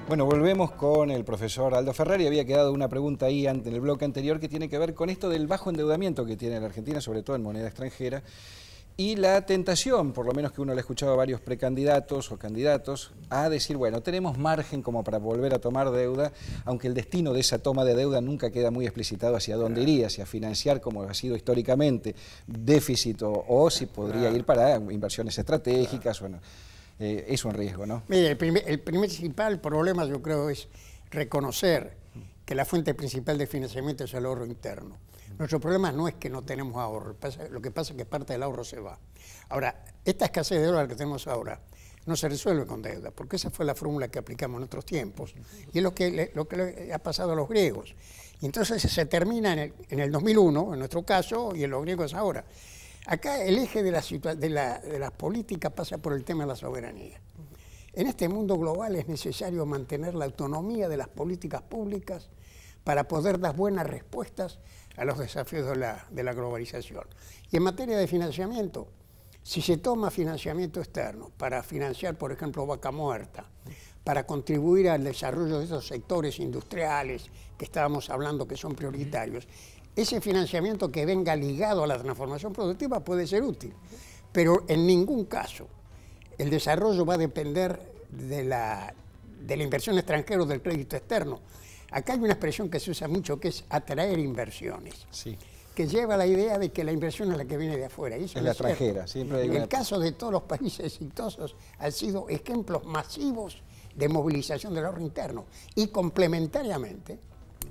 Bueno, volvemos con el profesor Aldo Ferrer y había quedado una pregunta ahí en el bloque anterior que tiene que ver con esto del bajo endeudamiento que tiene la Argentina, sobre todo en moneda extranjera, y la tentación, por lo menos que uno le ha escuchado a varios precandidatos o candidatos, a decir, bueno, tenemos margen como para volver a tomar deuda, aunque el destino de esa toma de deuda nunca queda muy explicitado hacia dónde iría, hacia financiar, como ha sido históricamente, déficit o si podría ir para inversiones estratégicas, bueno. Es un riesgo, ¿no? Mire, el principal problema yo creo es reconocer que la fuente principal de financiamiento es el ahorro interno. Nuestro problema no es que no tenemos ahorro, lo que pasa es que parte del ahorro se va. Ahora, esta escasez de dólares que tenemos ahora no se resuelve con deuda, porque esa fue la fórmula que aplicamos en otros tiempos y es lo que le ha pasado a los griegos. Y entonces se termina en el 2001, en nuestro caso, y en los griegos ahora. Acá el eje de la política pasa por el tema de la soberanía. En este mundo global es necesario mantener la autonomía de las políticas públicas para poder dar buenas respuestas a los desafíos de la globalización. Y en materia de financiamiento, si se toma financiamiento externo para financiar, por ejemplo, Vaca Muerta, para contribuir al desarrollo de esos sectores industriales que estábamos hablando que son prioritarios, ese financiamiento que venga ligado a la transformación productiva puede ser útil, pero en ningún caso el desarrollo va a depender de la inversión extranjera o del crédito externo. Acá hay una expresión que se usa mucho que es atraer inversiones, sí, que lleva a la idea de que la inversión es la que viene de afuera. Y eso es la extranjera. Siempre hay el caso de todos los países exitosos han sido ejemplos masivos de movilización del ahorro interno y complementariamente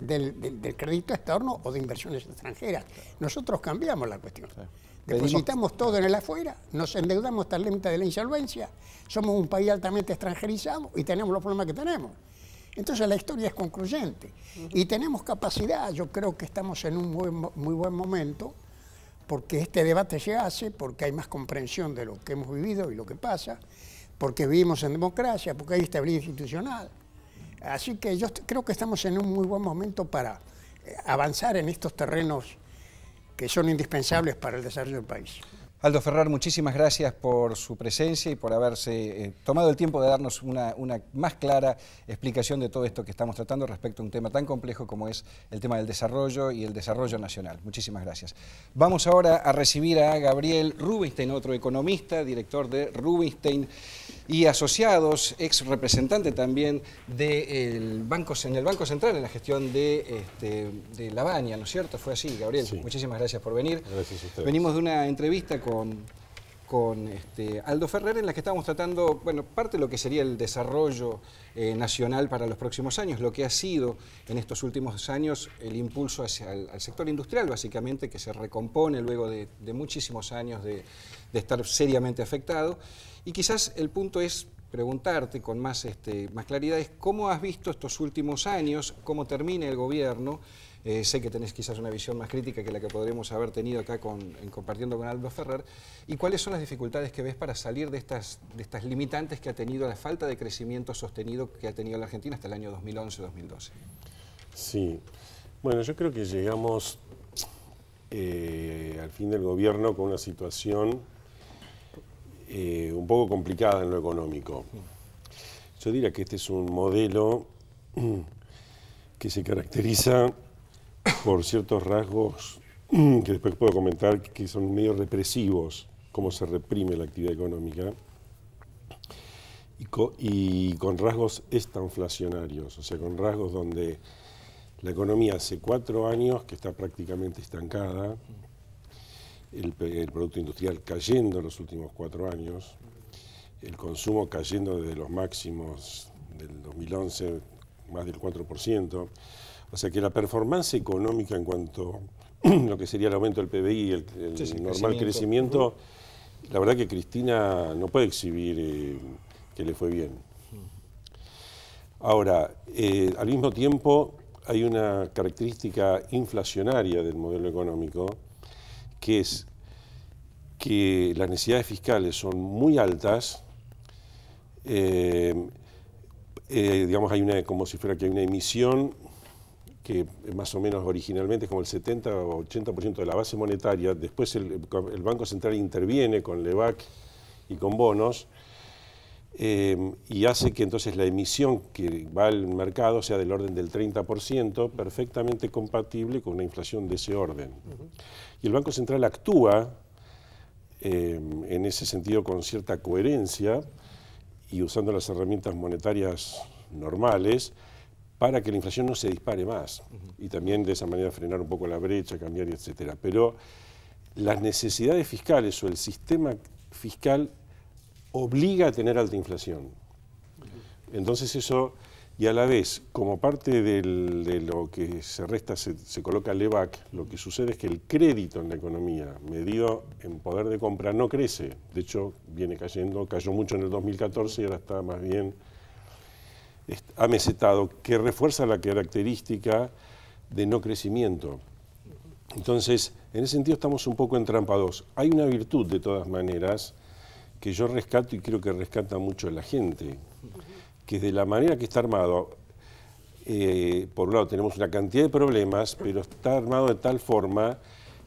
del crédito externo o de inversiones extranjeras. Nosotros cambiamos la cuestión. Depositamos todo en el afuera, nos endeudamos hasta el límite de la insolvencia, somos un país altamente extranjerizado y tenemos los problemas que tenemos. Entonces la historia es concluyente y tenemos capacidad. Yo creo que estamos en un muy buen momento porque este debate se hace, porque hay más comprensión de lo que hemos vivido y lo que pasa, porque vivimos en democracia, porque hay estabilidad institucional. Así que yo creo que estamos en un muy buen momento para avanzar en estos terrenos que son indispensables para el desarrollo del país. Aldo Ferrer, muchísimas gracias por su presencia y por haberse tomado el tiempo de darnos una más clara explicación de todo esto que estamos tratando respecto a un tema tan complejo como es el tema del desarrollo y el desarrollo nacional. Muchísimas gracias. Vamos ahora a recibir a Gabriel Rubinstein, otro economista, director de Rubinstein y Asociados, ex representante también en el Banco Central en la gestión de Lavagna, ¿no es cierto? Fue así, Gabriel. Sí. Muchísimas gracias por venir. Gracias a ustedes. Venimos de una entrevista con Aldo Ferrer en la que estamos tratando, bueno, parte de lo que sería el desarrollo nacional para los próximos años, lo que ha sido en estos últimos años el impulso hacia al sector industrial, básicamente, que se recompone luego de muchísimos años de estar seriamente afectado. Y quizás el punto es preguntarte con más claridad, es cómo has visto estos últimos años, cómo termina el gobierno. Sé que tenés quizás una visión más crítica que la que podremos haber tenido acá compartiendo con Aldo Ferrer. ¿Y cuáles son las dificultades que ves para salir de estas limitantes que ha tenido la falta de crecimiento sostenido que ha tenido la Argentina hasta el año 2011-2012? Sí, bueno, yo creo que llegamos al fin del gobierno con una situación un poco complicada en lo económico. Yo diría que este es un modelo que se caracteriza por ciertos rasgos que después puedo comentar que son medio represivos, cómo se reprime la actividad económica, y con rasgos estanflacionarios, o sea, con rasgos donde la economía hace 4 años que está prácticamente estancada, el Producto Industrial cayendo en los últimos 4 años, el consumo cayendo desde los máximos del 2011, más del 4%, o sea que la performance económica en cuanto a lo que sería el aumento del PBI y el normal crecimiento, la verdad que Cristina no puede exhibir que le fue bien. Ahora, al mismo tiempo hay una característica inflacionaria del modelo económico, que es que las necesidades fiscales son muy altas, digamos, hay como si fuera que hay una emisión que más o menos originalmente es como el 70 o 80% de la base monetaria, después el Banco Central interviene con LEBAC y con bonos, y hace que entonces la emisión que va al mercado sea del orden del 30%, perfectamente compatible con una inflación de ese orden. Y el Banco Central actúa en ese sentido con cierta coherencia y usando las herramientas monetarias normales para que la inflación no se dispare más y también de esa manera frenar un poco la brecha, cambiar, etcétera. Pero las necesidades fiscales o el sistema fiscal obliga a tener alta inflación. Entonces eso, y a la vez, como parte de lo que se resta, se coloca LEBAC, lo que sucede es que el crédito en la economía, medido en poder de compra, no crece. De hecho, viene cayendo, cayó mucho en el 2014 y ahora está más bien amesetado, que refuerza la característica de no crecimiento. Entonces, en ese sentido estamos un poco entrampados. Hay una virtud, de todas maneras, que yo rescato y creo que rescata mucho a la gente, que de la manera que está armado, por un lado tenemos una cantidad de problemas, pero está armado de tal forma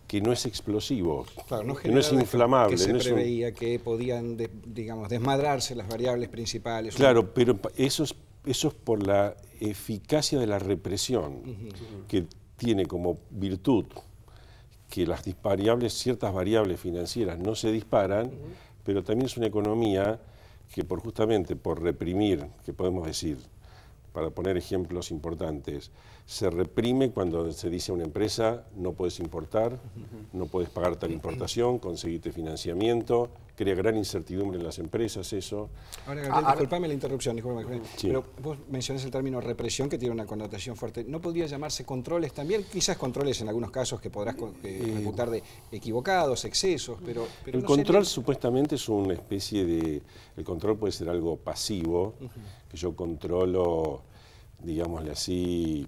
que no es explosivo, claro, que no es inflamable. Que se no preveía que podían, digamos, desmadrarse las variables principales. Claro, pero eso es por la eficacia de la represión, que tiene como virtud que las ciertas variables financieras no se disparan, pero también es una economía que justamente por reprimir, que podemos decir, para poner ejemplos importantes, se reprime cuando se dice a una empresa no puedes importar, no puedes pagar tal importación, conseguirte financiamiento, crea gran incertidumbre en las empresas eso. Ahora, Gabriel, disculpame la interrupción, sí. Pero vos mencionás el término represión, que tiene una connotación fuerte. ¿No podría llamarse controles también? Quizás controles en algunos casos que podrás reputar de equivocados, excesos, pero el no control sería... supuestamente es una especie de... El control puede ser algo pasivo, que yo controlo, digámosle así,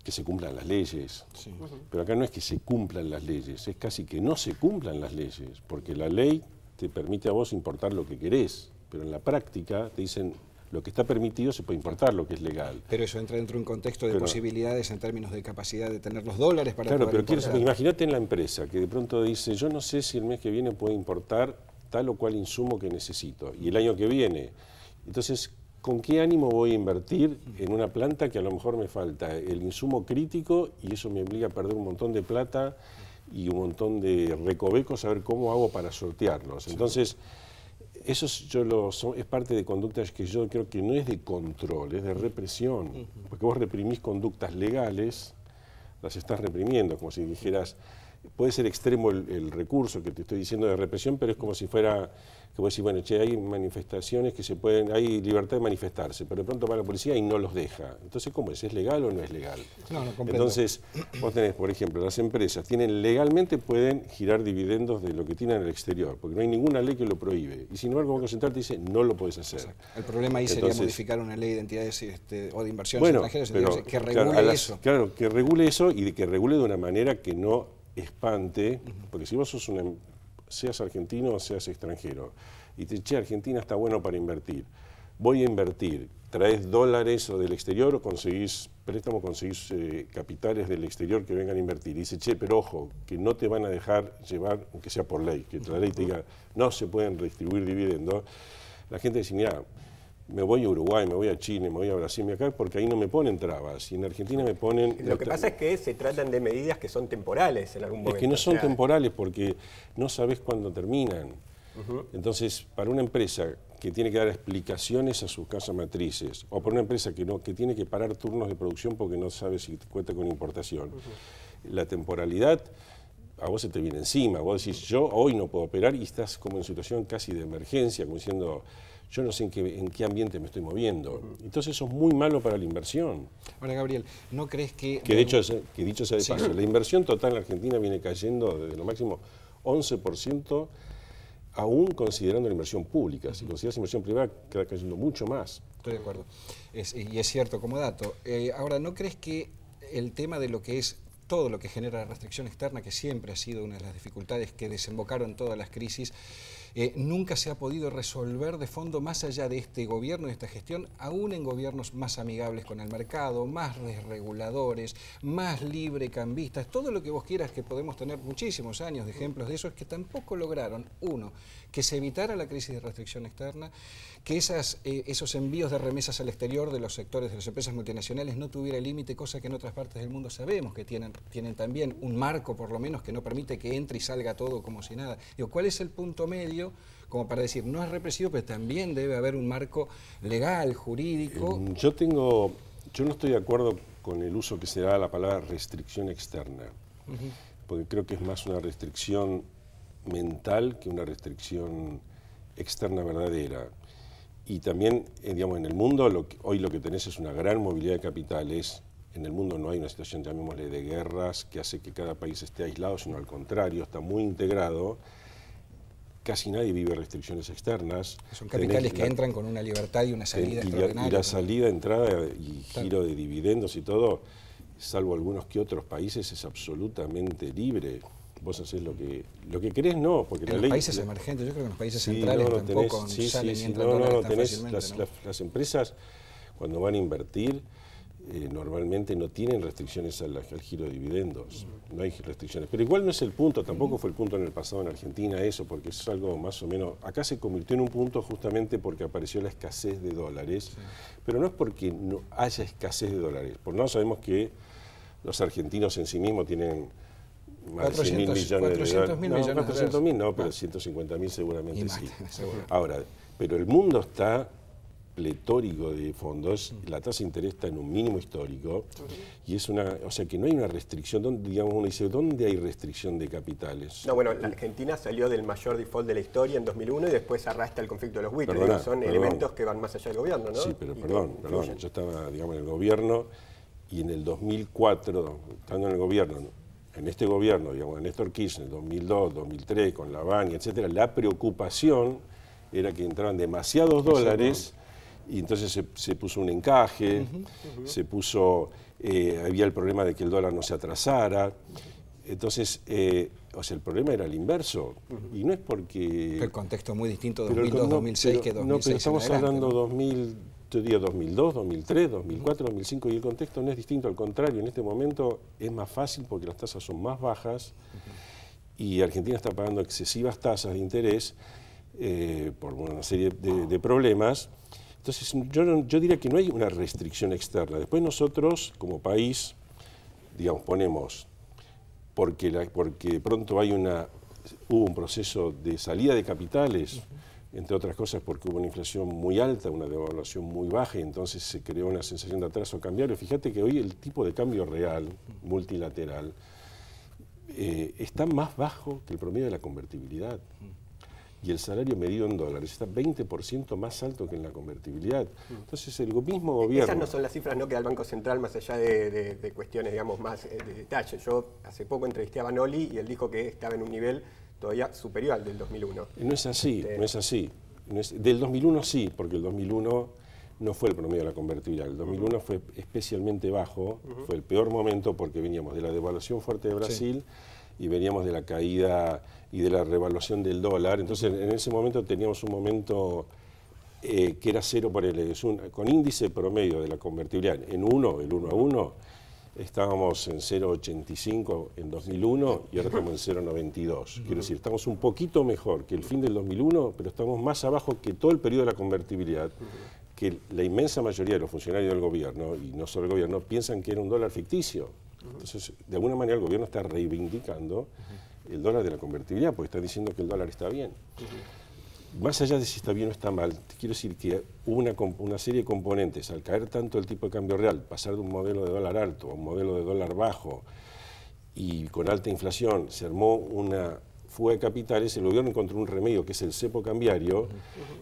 que se cumplan las leyes. Sí. Pero acá no es que se cumplan las leyes, es casi que no se cumplan las leyes, porque la ley te permite a vos importar lo que querés, pero en la práctica te dicen lo que está permitido se puede importar, lo que es legal. Pero eso entra dentro de un contexto de posibilidades en términos de capacidad de tener los dólares para claro, poder pero importar. imagínate en la empresa que de pronto dice, yo no sé si el mes que viene puedo importar tal o cual insumo que necesito, y el año que viene. Entonces, ¿con qué ánimo voy a invertir en una planta que a lo mejor me falta el insumo crítico y eso me obliga a perder un montón de plata y un montón de recovecos a ver cómo hago para sortearlos? Entonces, eso es parte de conductas que yo creo que no es de control, es de represión. Porque vos reprimís conductas legales, las estás reprimiendo, como si dijeras, puede ser extremo el recurso que te estoy diciendo de represión, pero es como si fuera, que vos decís, bueno, che, hay manifestaciones que se pueden, hay libertad de manifestarse, pero de pronto va la policía y no los deja. Entonces, ¿cómo es? ¿Es legal o no es legal? No comprendo. Entonces, vos tenés, por ejemplo, las empresas legalmente pueden girar dividendos de lo que tienen en el exterior, porque no hay ninguna ley que lo prohíbe. Y sin embargo, el Banco Central te dice, no lo podés hacer. Exacto. El problema ahí sería modificar una ley de entidades o de inversiones extranjeras que regule eso. Claro, que regule eso y que regule de una manera que no espante, porque si vos sos seas argentino o seas extranjero, y te che, Argentina está bueno para invertir, voy a invertir, traes dólares o del exterior o conseguís préstamo, conseguís capitales del exterior que vengan a invertir, y dice, che, pero ojo, que no te van a dejar llevar, aunque sea por ley, que la ley te diga, no se pueden redistribuir dividendos, la gente dice, mira, me voy a Uruguay, me voy a Chile, me voy a Brasil, acá, porque ahí no me ponen trabas. Y en Argentina me ponen... Lo que pasa es que se tratan de medidas que son temporales en algún momento. Es que no son temporales porque no sabes cuándo terminan. Entonces, para una empresa que tiene que dar explicaciones a sus casas matrices, o para una empresa que tiene que parar turnos de producción porque no sabe si cuenta con importación, la temporalidad a vos se te viene encima. Vos decís, yo hoy no puedo operar y estás como en situación casi de emergencia, como diciendo... Yo no sé en qué ambiente me estoy moviendo. Entonces eso es muy malo para la inversión. Ahora, Gabriel, ¿no crees que dicho sea de paso, la inversión total en la Argentina viene cayendo desde lo máximo 11%, aún considerando la inversión pública. Si consideras inversión privada, queda cayendo mucho más. Estoy de acuerdo. Y es cierto como dato. Ahora, ¿no crees que el tema de lo que es todo lo que genera la restricción externa, que siempre ha sido una de las dificultades que desembocaron todas las crisis, nunca se ha podido resolver de fondo más allá de este gobierno, de esta gestión, aún en gobiernos más amigables con el mercado, más desreguladores, más librecambistas, todo lo que vos quieras, que podemos tener muchísimos años de ejemplos de eso, es que tampoco lograron, uno, que se evitara la crisis de restricción externa, que esos envíos de remesas al exterior de los sectores de las empresas multinacionales no tuviera límite, cosa que en otras partes del mundo sabemos que tienen también un marco, por lo menos, que no permite que entre y salga todo como si nada. Digo, ¿cuál es el punto medio como para decir, no es represivo, pero también debe haber un marco legal, jurídico? Yo no estoy de acuerdo con el uso que se da a la palabra restricción externa, porque creo que es más una restricción mental que una restricción externa verdadera. Y también, digamos, en el mundo, hoy lo que tenés es una gran movilidad de capitales. En el mundo no hay una situación, llamémosle, de guerras que hace que cada país esté aislado, sino al contrario, está muy integrado. Casi nadie vive restricciones externas. Son capitales que entran con una libertad y una salida extraordinaria. Y la salida, entrada y giro de dividendos y todo, salvo algunos que otros países, es absolutamente libre. Vos hacés lo que querés, no, porque en la los ley... países emergentes, yo creo que en los países centrales tampoco salen y entran dólares tan fácilmente. Las empresas, cuando van a invertir, normalmente no tienen restricciones al giro de dividendos, no hay restricciones. Pero igual no es el punto, tampoco fue el punto en el pasado en Argentina eso, porque es algo más o menos... Acá se convirtió en un punto justamente porque apareció la escasez de dólares, pero no es porque no haya escasez de dólares, porque no sabemos que los argentinos en sí mismos tienen... más de 100.000 millones de dólares. 400.000 no, pero 150.000 seguramente sí. Ahora, pero el mundo está pletórico de fondos, la tasa de interés está en un mínimo histórico, y es o sea que no hay una restricción, digamos, uno dice, ¿dónde hay restricción de capitales? No, bueno, la Argentina salió del mayor default de la historia en 2001 y después arrastra el conflicto de los buitres. Son elementos que van más allá del gobierno, ¿no? Sí, pero perdón, yo estaba, digamos, en el gobierno, y en el 2004, estando en el gobierno, en este gobierno, digamos, en Néstor Kirchner, 2002, 2003, con la Bani, etcétera, la preocupación era que entraban demasiados dólares y entonces se puso un encaje, se puso, había el problema de que el dólar no se atrasara. Entonces, o sea, el problema era el inverso. Y no es porque... El contexto muy distinto de 2002, 2006 que 2006. No, pero estamos hablando 2000, yo diría 2002, 2003, 2004, 2005, y el contexto no es distinto, al contrario, en este momento es más fácil porque las tasas son más bajas y Argentina está pagando excesivas tasas de interés por una serie de problemas. Entonces, yo diría que no hay una restricción externa. Después nosotros, como país, digamos, ponemos, porque pronto hubo un proceso de salida de capitales, entre otras cosas porque hubo una inflación muy alta, una devaluación muy baja, y entonces se creó una sensación de atraso cambiario. Fíjate que hoy el tipo de cambio real, multilateral, está más bajo que el promedio de la convertibilidad. Y el salario medido en dólares está 20% más alto que en la convertibilidad. Entonces el mismo gobierno... Esas no son las cifras, ¿no?, que da el Banco Central, más allá de cuestiones, digamos, más de detalle. Yo hace poco entrevisté a Banoli y él dijo que estaba en un nivel todavía superior al del 2001. No es así, no es así. Del 2001 sí, porque el 2001 no fue el promedio de la convertibilidad. El 2001 fue especialmente bajo, fue el peor momento porque veníamos de la devaluación fuerte de Brasil y veníamos de la caída y de la revaluación del dólar. Entonces, en ese momento teníamos un momento que era cero por con índice promedio de la convertibilidad en 1, el 1 a 1, estábamos en 0,85 en 2001 y ahora estamos en 0,92. Quiero decir, estamos un poquito mejor que el fin del 2001, pero estamos más abajo que todo el periodo de la convertibilidad, que la inmensa mayoría de los funcionarios del gobierno, y no solo el gobierno, piensan que era un dólar ficticio. Entonces, de alguna manera el gobierno está reivindicando el dólar de la convertibilidad, porque está diciendo que el dólar está bien. Más allá de si está bien o está mal, te quiero decir que hubo una serie de componentes. Al caer tanto el tipo de cambio real, pasar de un modelo de dólar alto a un modelo de dólar bajo y con alta inflación, se armó una fuga de capitales. El gobierno encontró un remedio que es el cepo cambiario,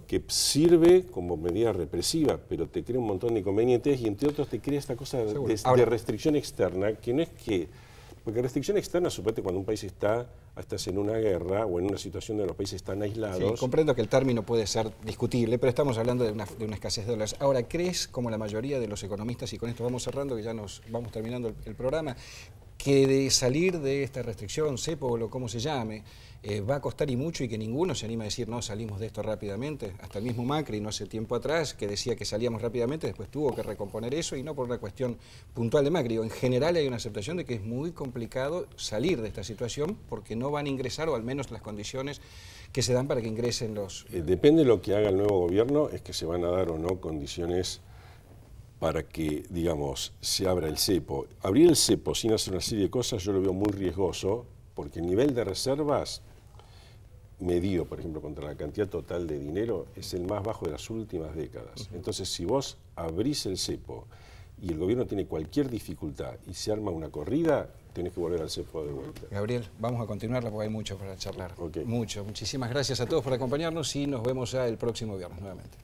que sirve como medida represiva, pero te crea un montón de inconvenientes y entre otros te crea esta cosa de restricción externa, que no es que... Porque restricción externa, suponete cuando un país estás en una guerra o en una situación donde los países están aislados. Sí, comprendo que el término puede ser discutible, pero estamos hablando de una escasez de dólares. Ahora, ¿crees, como la mayoría de los economistas, y con esto vamos cerrando, que ya nos vamos terminando el programa, que de salir de esta restricción, cepo o como se llame, va a costar y mucho, y que ninguno se anima a decir no, salimos de esto rápidamente. Hasta el mismo Macri, no hace tiempo atrás, que decía que salíamos rápidamente, después tuvo que recomponer eso, y no por una cuestión puntual de Macri. En general hay una aceptación de que es muy complicado salir de esta situación porque no van a ingresar, o al menos las condiciones que se dan para que ingresen los... Depende de lo que haga el nuevo gobierno, es que se van a dar o no condiciones para que, digamos, se abra el cepo. Abrir el cepo sin hacer una serie de cosas yo lo veo muy riesgoso, porque el nivel de reservas medido, por ejemplo, contra la cantidad total de dinero, es el más bajo de las últimas décadas. Entonces, si vos abrís el cepo y el gobierno tiene cualquier dificultad y se arma una corrida, tenés que volver al cepo de vuelta. Gabriel, vamos a continuarla porque hay mucho para charlar. Okay. Mucho. Muchísimas gracias a todos por acompañarnos y nos vemos ya el próximo viernes nuevamente.